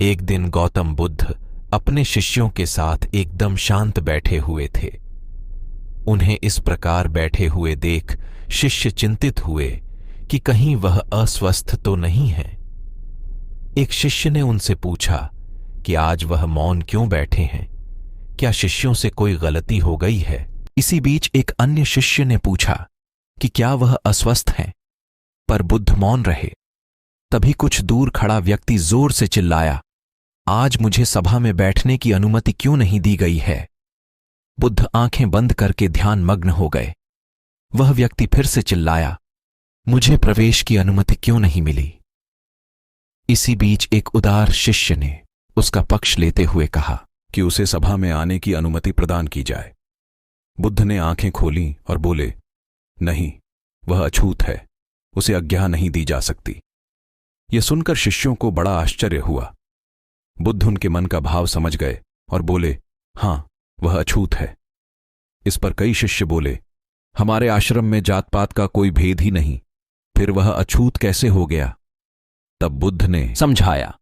एक दिन गौतम बुद्ध अपने शिष्यों के साथ एकदम शांत बैठे हुए थे। उन्हें इस प्रकार बैठे हुए देख शिष्य चिंतित हुए कि कहीं वह अस्वस्थ तो नहीं है। एक शिष्य ने उनसे पूछा कि आज वह मौन क्यों बैठे हैं, क्या शिष्यों से कोई गलती हो गई है। इसी बीच एक अन्य शिष्य ने पूछा कि क्या वह अस्वस्थ हैं, पर बुद्ध मौन रहे। तभी कुछ दूर खड़ा व्यक्ति जोर से चिल्लाया, आज मुझे सभा में बैठने की अनुमति क्यों नहीं दी गई है। बुद्ध आंखें बंद करके ध्यान मग्न हो गए। वह व्यक्ति फिर से चिल्लाया, मुझे प्रवेश की अनुमति क्यों नहीं मिली। इसी बीच एक उदार शिष्य ने उसका पक्ष लेते हुए कहा कि उसे सभा में आने की अनुमति प्रदान की जाए। बुद्ध ने आंखें खोलीं और बोले, नहीं, वह अछूत है, उसे आज्ञा नहीं दी जा सकती। यह सुनकर शिष्यों को बड़ा आश्चर्य हुआ। बुद्ध उनके मन का भाव समझ गए और बोले, हां, वह अछूत है। इस पर कई शिष्य बोले, हमारे आश्रम में जात पात का कोई भेद ही नहीं, फिर वह अछूत कैसे हो गया। तब बुद्ध ने समझाया,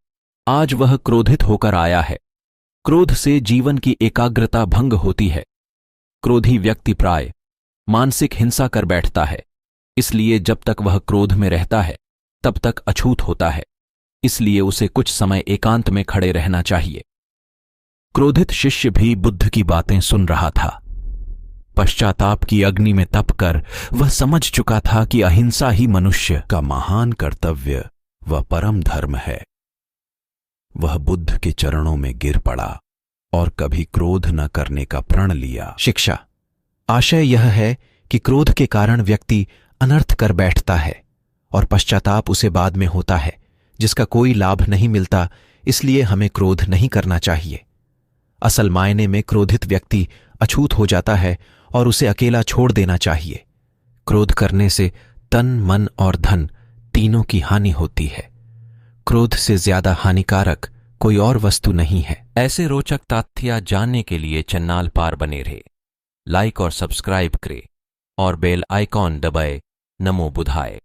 आज वह क्रोधित होकर आया है। क्रोध से जीवन की एकाग्रता भंग होती है। क्रोधी व्यक्ति प्राय मानसिक हिंसा कर बैठता है, इसलिए जब तक वह क्रोध में रहता है तब तक अछूत होता है। इसलिए उसे कुछ समय एकांत में खड़े रहना चाहिए। क्रोधित शिष्य भी बुद्ध की बातें सुन रहा था। पश्चाताप की अग्नि में तपकर वह समझ चुका था कि अहिंसा ही मनुष्य का महान कर्तव्य व परम धर्म है। वह बुद्ध के चरणों में गिर पड़ा और कभी क्रोध न करने का प्रण लिया। शिक्षा आशय यह है कि क्रोध के कारण व्यक्ति अनर्थ कर बैठता है और पश्चाताप उसे बाद में होता है, जिसका कोई लाभ नहीं मिलता। इसलिए हमें क्रोध नहीं करना चाहिए। असल मायने में क्रोधित व्यक्ति अछूत हो जाता है और उसे अकेला छोड़ देना चाहिए। क्रोध करने से तन, मन और धन तीनों की हानि होती है। क्रोध से ज्यादा हानिकारक कोई और वस्तु नहीं है। ऐसे रोचक तथ्य जानने के लिए चैनल पर बने रहे, लाइक और सब्सक्राइब करें और बेल आइकॉन दबाए। नमो बुद्धाय।